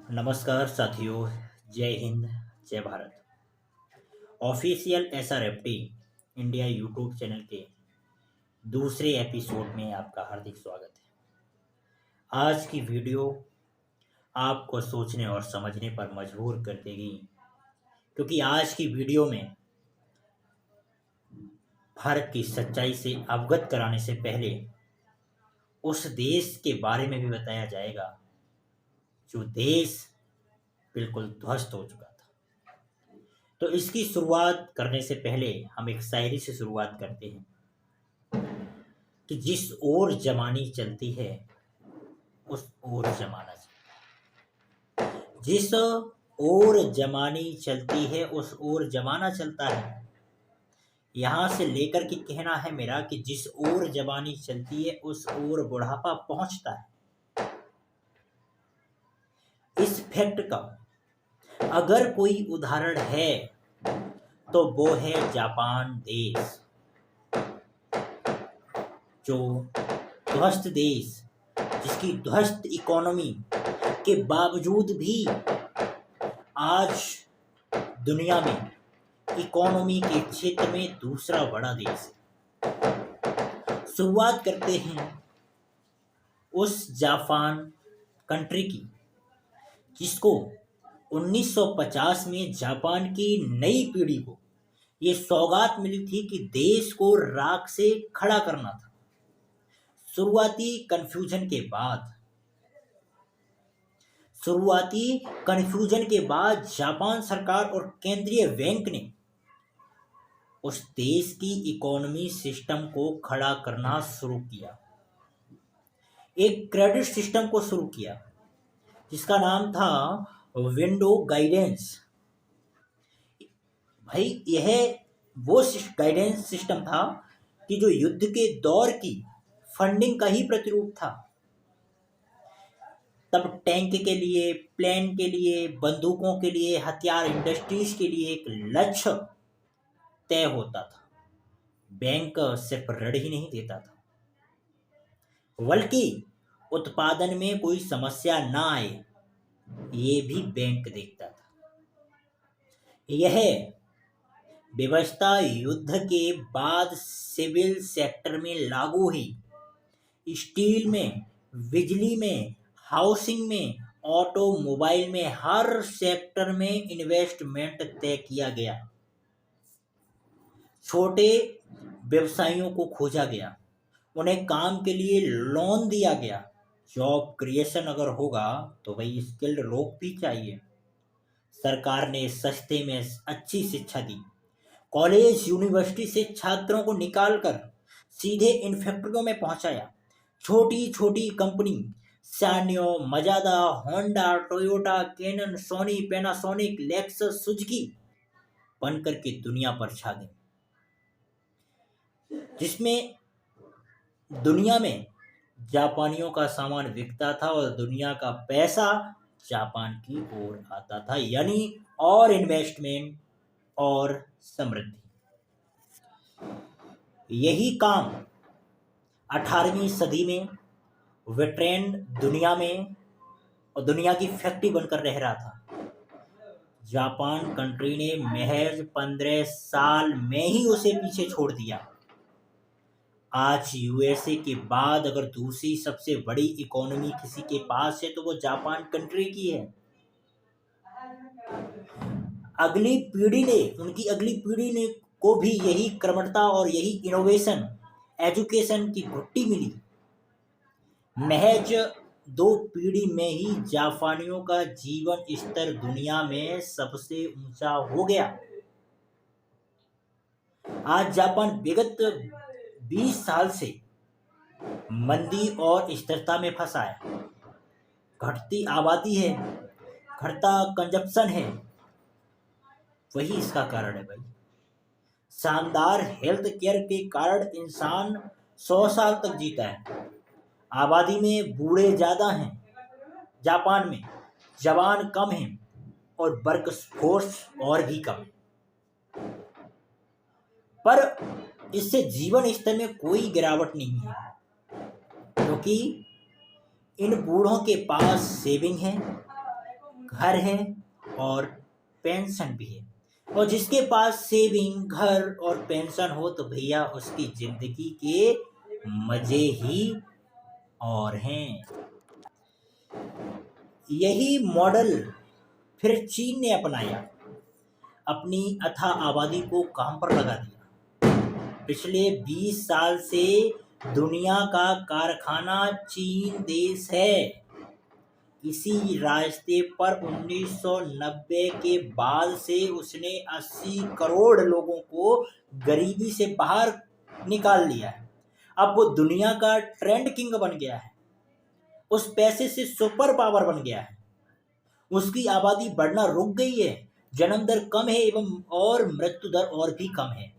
नमस्कार साथियों। जय हिंद। जय Bharat. Official SRFT India YouTube channel के दूसरे एपिसोड में आपका हार्दिक स्वागत है। आज की वीडियो आपको सोचने और समझने पर मजबूर कर देगी, क्योंकि आज की वीडियो में भारत की सच्चाई से अवगत कराने से पहले उस देश के बारे में भी बताया जाएगा जो देश बिल्कुल ध्वस्त हो चुका था। तो इसकी शुरुआत करने से पहले हम एक शायरी से शुरुआत करते हैं कि जिस ओर जमानी चलती है उस ओर जमाना चलता है। जिस ओर जमानी चलती है उस ओर जमाना चलता है। यहां से लेकर के कहना है मेरा कि जिस ओर जवानी चलती है उस ओर बुढ़ापा पहुंचता है। इस फैक्ट का अगर कोई उदाहरण है तो वो है जापान देश, जो ध्वस्त देश, जिसकी ध्वस्त इकोनॉमी के बावजूद भी आज दुनिया में इकोनॉमी के क्षेत्र में दूसरा बड़ा देश है। शुरुआत करते हैं उस जापान कंट्री की जिसको 1950 में जापान की नई पीढ़ी को ये सौगात मिली थी कि देश को राख से खड़ा करना था। शुरुआती कन्फ्यूजन के बाद जापान सरकार और केंद्रीय बैंक ने उस देश की इकोनॉमी सिस्टम को खड़ा करना शुरू किया। एक क्रेडिट सिस्टम को शुरू किया जिसका नाम था विंडो गाइडेंस। भाई यह वो गाइडेंस सिस्टम था कि जो युद्ध के दौर की फंडिंग का ही प्रतिरूप था। तब टैंक के लिए, प्लेन के लिए, बंदूकों के लिए, हथियार इंडस्ट्रीज के लिए एक लक्ष्य तय होता था। बैंक सिर्फ ऋण ही नहीं देता था, बल्कि उत्पादन में कोई समस्या ना आए ये भी बैंक देखता था। यह व्यवस्था युद्ध के बाद सिविल सेक्टर में लागू हुई। स्टील में, बिजली में, हाउसिंग में, ऑटोमोबाइल में, हर सेक्टर में इन्वेस्टमेंट तय किया गया। छोटे व्यवसायियों को खोजा गया, उन्हें काम के लिए लोन दिया गया। जॉब क्रिएशन अगर होगा तो भाई स्किल्ड लोग भी चाहिए। सरकार ने सस्ते में अच्छी शिक्षा दी। कॉलेज यूनिवर्सिटी से छात्रों को निकालकर सीधे इन फैक्ट्रियों में पहुंचाया। छोटी छोटी company Sanyo, Mazda, Honda, Toyota, Canon, Sony, Panasonic, Lexus, Suzuki बन करके दुनिया पर छा गई, जिसमें दुनिया में जापानियों का सामान बिकता था और दुनिया का पैसा जापान की ओर आता था, यानी और इन्वेस्टमेंट और समृद्धि। यही काम 18वीं सदी में वेटरन दुनिया में और दुनिया की फैक्ट्री बनकर रह रहा था। जापान कंट्री ने महज 15 साल में ही उसे पीछे छोड़ दिया। आज यूएसए के बाद अगर दूसरी सबसे बड़ी इकोनॉमी किसी के पास है तो वो जापान कंट्री की है। उनकी अगली पीढ़ी ने को भी यही कर्मठता और यही इनोवेशन, एजुकेशन की घुट्टी मिली। महज 2 पीढ़ी में ही जापानियों का जीवन स्तर दुनिया में सबसे ऊंचा हो गया। आज जापान विगत 20 साल से मंदी और स्थिरता में फंसा है। घटती आबादी है, घटता कंजप्शन है, वही इसका कारण है भाई। शानदार हेल्थ केयर के कारण इंसान 100 साल तक जीता है। आबादी में बूढ़े ज्यादा हैं जापान में, जवान कम हैं और वर्क फोर्स और भी कम है। पर इससे जीवन स्तर में कोई गिरावट नहीं है, क्योंकि इन बूढ़ों के पास सेविंग है, घर है और पेंशन भी है। और जिसके पास सेविंग, घर और पेंशन हो तो भैया उसकी जिंदगी के मजे ही और हैं। यही मॉडल फिर चीन ने अपनाया, अपनी अथाह आबादी को काम पर लगा दिया। पिछले 20 साल से दुनिया का कारखाना चीन देश है। इसी रास्ते पर 1990 के बाद से उसने 80 करोड़ लोगों को गरीबी से बाहर निकाल लिया है। अब वो दुनिया का ट्रेंड किंग बन गया है, उस पैसे से सुपर पावर बन गया है। उसकी आबादी बढ़ना रुक गई है, जन्म दर कम है एवं और मृत्यु दर और भी कम है।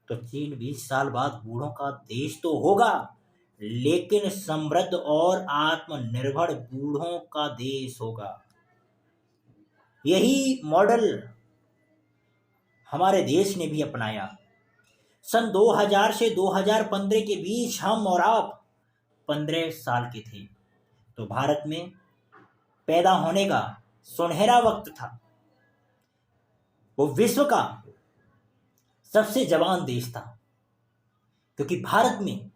तो चीन 20 साल बाद बूढ़ों का देश तो होगा, लेकिन समृद्ध और आत्मनिर्भर बूढ़ों का देश होगा। यही मॉडल हमारे देश ने भी अपनाया। सन 2000 से 2015 के बीच हम और आप 15 साल के थे, तो भारत में पैदा होने का सुनहरा वक्त था। वो विश्व का सबसे जवान देश था, क्योंकि भारत में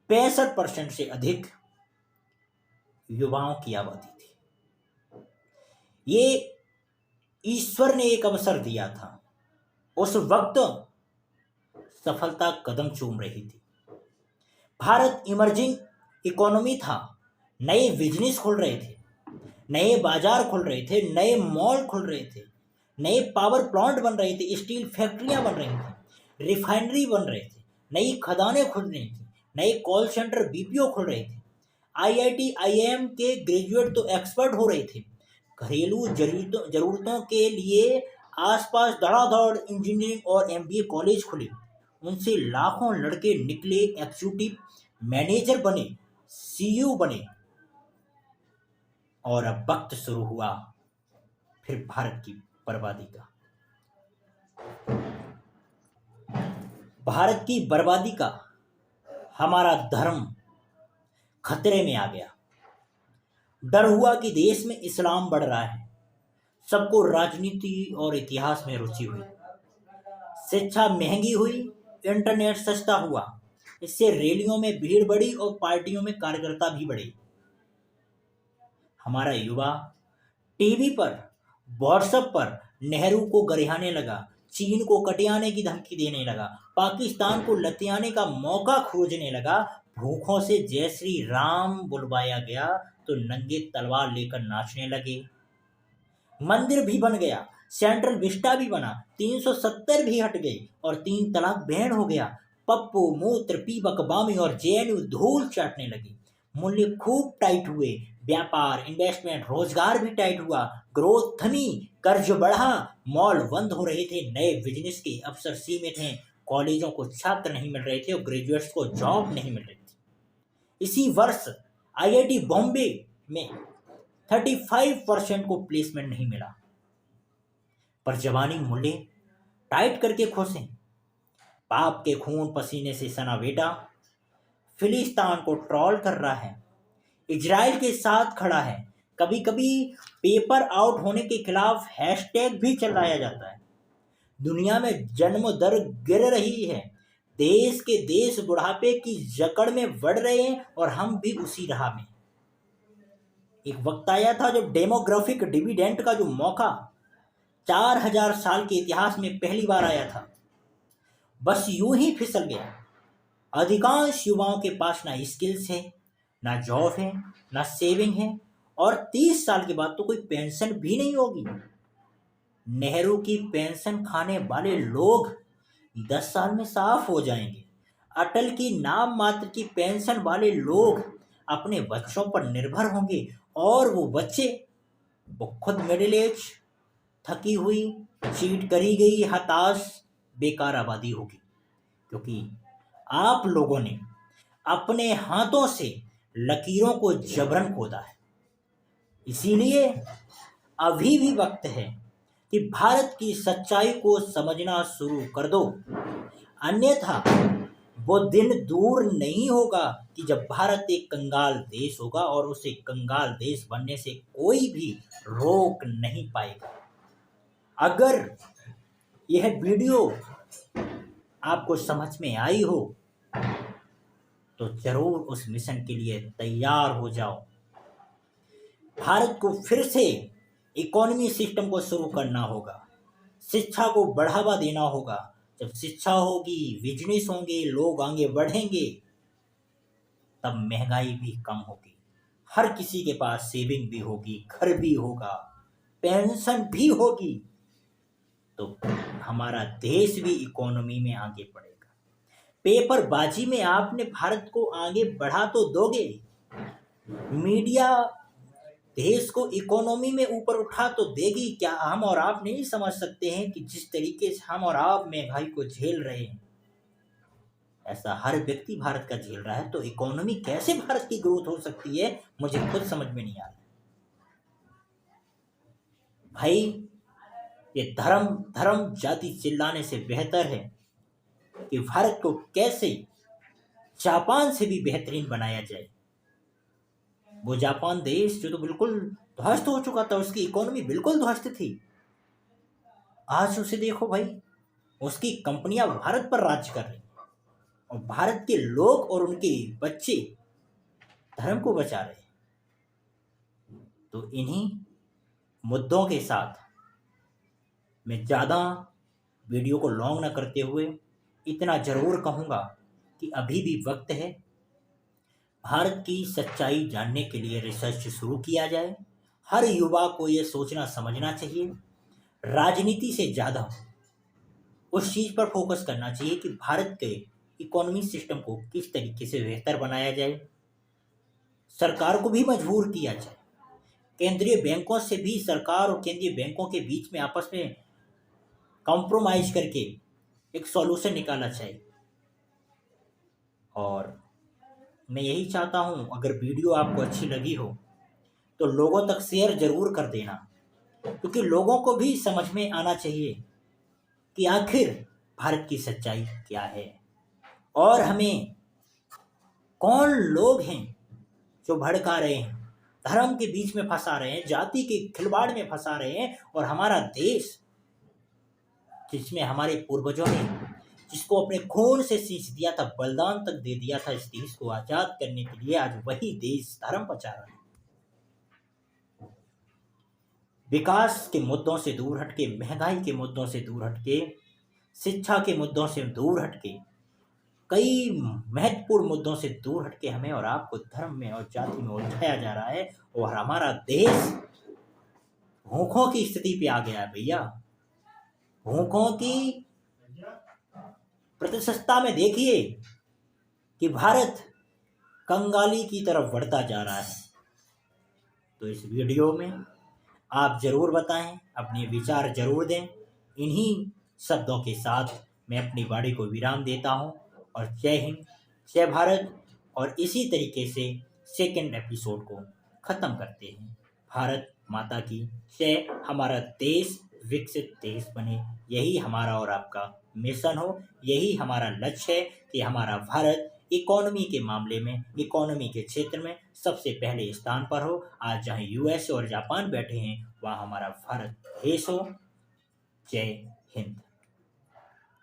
65% से अधिक युवाओं की आबादी थी। ये ईश्वर ने एक अवसर दिया था। उस वक्त सफलता कदम चूम रही थी। भारत इमर्जिंग इकोनॉमी था, नए बिजनेस खुल रहे थे, नए बाजार खुल रहे थे, नए मॉल खुल रहे थे, नए पावर प्लांट बन रहे थे, स्टील फैक्ट्रियां बन रही थी, रिफाइनरी बन रहे थे, नई खदानें खुल रही थी, नए कॉल सेंटर बीपीओ खुल रहे थे, आईआईटी आईआईएम के ग्रेजुएट तो एक्सपर्ट हो रहे थे। घरेलू जरूरतों के लिए आसपास धड़ाधड़ इंजीनियरिंग और एमबीए कॉलेज खुले, उनसे लाखों लड़के निकले, एग्जीक्यूटिव मैनेजर बने, सीईओ बने। और अब वक्त शुरू हुआ फिर भारत की बर्बादी का। भारत की बर्बादी का हमारा धर्म खतरे में आ गया। डर हुआ कि देश में इस्लाम बढ़ रहा है। सबको राजनीति और इतिहास में रुचि हुई, शिक्षा महंगी हुई, इंटरनेट सस्ता हुआ। इससे रैलियों में भीड़ बढ़ी और पार्टियों में कार्यकर्ता भी बढ़े। हमारा युवा टीवी पर, व्हाट्सएप पर नेहरू को गरिहाने लगा, चीन को कटियाने की धमकी देने लगा, पाकिस्तान को लतियाने का मौका खोजने लगा। भूखों से जय श्री राम बुलवाया गया तो नंगे तलवार लेकर नाचने लगे। मंदिर भी बन गया, सेंट्रल विस्टा भी बना, 370 भी हट गई और 3 तलाक बैन हो गया। पप्पू, मूत्र, पीबक, बामी और जेएनयू धूल चाटने लगी। मूल्य खूब टाइट हुए, व्यापार, इन्वेस्टमेंट, रोजगार भी टाइट हुआ, ग्रोथ थमी, कर्ज बढ़ा, मॉल बंद हो रहे थे, नए बिजनेस के अवसर सीमित हैं, कॉलेजों को छात्र नहीं मिल रहे थे और ग्रेजुएट्स को जॉब नहीं मिल रही थी। इसी वर्ष आईआईटी बॉम्बे में 35% को प्लेसमेंट नहीं मिला। पर जवानी मूल्य टाइट करके खुश हैं। बाप के खून पसीने से सना बेटा फिलिस्तीन को ट्रॉल कर रहा है, इजराइल के साथ खड़ा है। कभी कभी पेपर आउट होने के खिलाफ हैशटैग भी चलाया जाता है। दुनिया में जन्म दर गिर रही है, देश के देश बुढ़ापे की जकड़ में बढ़ रहे हैं और हम भी उसी राह में। एक वक्त आया था जब डेमोग्राफिक डिविडेंड का जो मौका 4000 साल के इतिहास में पहली बार आया था, बस यूं ही फिसल गया। अधिकांश युवाओं के पास ना स्किल्स है, ना जॉब है, ना सेविंग है और 30 साल के बाद तो कोई पेंशन भी नहीं होगी। नेहरू की पेंशन खाने वाले लोग 10 साल में साफ हो जाएंगे। अटल की नाम मात्र की पेंशन वाले लोग अपने बच्चों पर निर्भर होंगे और वो बच्चे वो खुद मिडिल एज, थकी हुई, चीट करी गई, हताश, बेकार आबादी होगी। क्योंकि आप लोगों ने अपने हाथों से लकीरों को जबरन खोदा है। इसीलिए अभी भी वक्त है कि भारत की सच्चाई को समझना शुरू कर दो, अन्यथा वो दिन दूर नहीं होगा कि जब भारत एक कंगाल देश होगा और उसे कंगाल देश बनने से कोई भी रोक नहीं पाएगा। अगर यह वीडियो आपको समझ में आई हो तो जरूर उस मिशन के लिए तैयार हो जाओ। भारत को फिर से इकोनॉमी सिस्टम को शुरू करना होगा, शिक्षा को बढ़ावा देना होगा। जब शिक्षा होगी, बिजनेस होंगे, लोग आगे बढ़ेंगे, तब महंगाई भी कम होगी, हर किसी के पास सेविंग भी होगी, घर भी होगा, पेंशन भी होगी, तो हमारा देश भी इकोनॉमी में आगे बढ़ेगा। पेपरबाजी में आपने भारत को आगे बढ़ा तो दोगे, मीडिया देश को इकोनॉमी में ऊपर उठा तो देगी। क्या हम और आप नहीं समझ सकते हैं कि जिस तरीके से हम और आप महंगाई को झेल रहे हैं, ऐसा हर व्यक्ति भारत का झेल रहा है, तो इकोनॉमी कैसे भारत की ग्रोथ हो सकती है, मुझे खुद समझ में नहीं आ रहा। भाई, ये धर्म धर्म जाति चिल्लाने से बेहतर है कि भारत को कैसे जापान से भी बेहतरीन बनाया जाए। वो जापान देश जो तो बिल्कुल ध्वस्त हो चुका था, उसकी इकोनॉमी बिल्कुल ध्वस्त थी, आज उसे देखो भाई, उसकी कंपनियां भारत पर राज कर रही हैं और भारत के लोग और उनके बच्चे धर्म को बचा रहे हैं। तो इन्हीं मुद्दों के साथ मैं ज़्यादा वीडियो को लॉन्ग ना करते हुए इतना ज़रूर कहूँगा कि अभी भी वक्त है, भारत की सच्चाई जानने के लिए रिसर्च शुरू किया जाए। हर युवा को ये सोचना समझना चाहिए, राजनीति से ज़्यादा उस चीज़ पर फोकस करना चाहिए कि भारत के इकोनॉमी सिस्टम को किस तरीके से बेहतर बनाया जाए। सरकार को भी मजबूर किया जाए, केंद्रीय बैंकों से भी सरकार और केंद्रीय बैंकों के बीच में आपस में कॉम्प्रोमाइज करके एक सॉल्यूशन निकालना चाहिए। और मैं यही चाहता हूँ, अगर वीडियो आपको अच्छी लगी हो तो लोगों तक शेयर ज़रूर कर देना, क्योंकि लोगों को भी समझ में आना चाहिए कि आखिर भारत की सच्चाई क्या है और हमें कौन लोग हैं जो भड़का रहे हैं, धर्म के बीच में फंसा रहे हैं, जाति के खिलवाड़ में फंसा रहे हैं, और हमारा देश जिसमें हमारे पूर्वजों ने जिसको अपने खून से सींच दिया था, बलिदान तक दे दिया था इस देश को आजाद करने के लिए, आज वही देश धर्म बचा रहा है। विकास के मुद्दों से दूर हटके, महंगाई के मुद्दों से दूर हटके, शिक्षा के मुद्दों से दूर हटके, कई महत्वपूर्ण मुद्दों से दूर हटके हमें और आपको धर्म में और जाति में उलझाया जा रहा है, और हमारा देश भूखों की स्थिति पे आ गया है भैया। भूखों की प्रतिशतता में देखिए कि भारत कंगाली की तरफ बढ़ता जा रहा है। तो इस वीडियो में आप ज़रूर बताएं, अपने विचार ज़रूर दें। इन्हीं शब्दों के साथ मैं अपनी वाणी को विराम देता हूं, और जय हिंद, जय भारत। और इसी तरीके से सेकंड एपिसोड को ख़त्म करते हैं। भारत माता की जय। हमारा देश विकसित देश बने, यही हमारा और आपका मिशन हो, यही हमारा लक्ष्य है कि हमारा भारत इकोनॉमी के मामले में, इकोनॉमी के क्षेत्र में सबसे पहले स्थान पर हो। आज जहाँ यूएस और जापान बैठे हैं, वहाँ हमारा भारत देश हो। जय हिंद।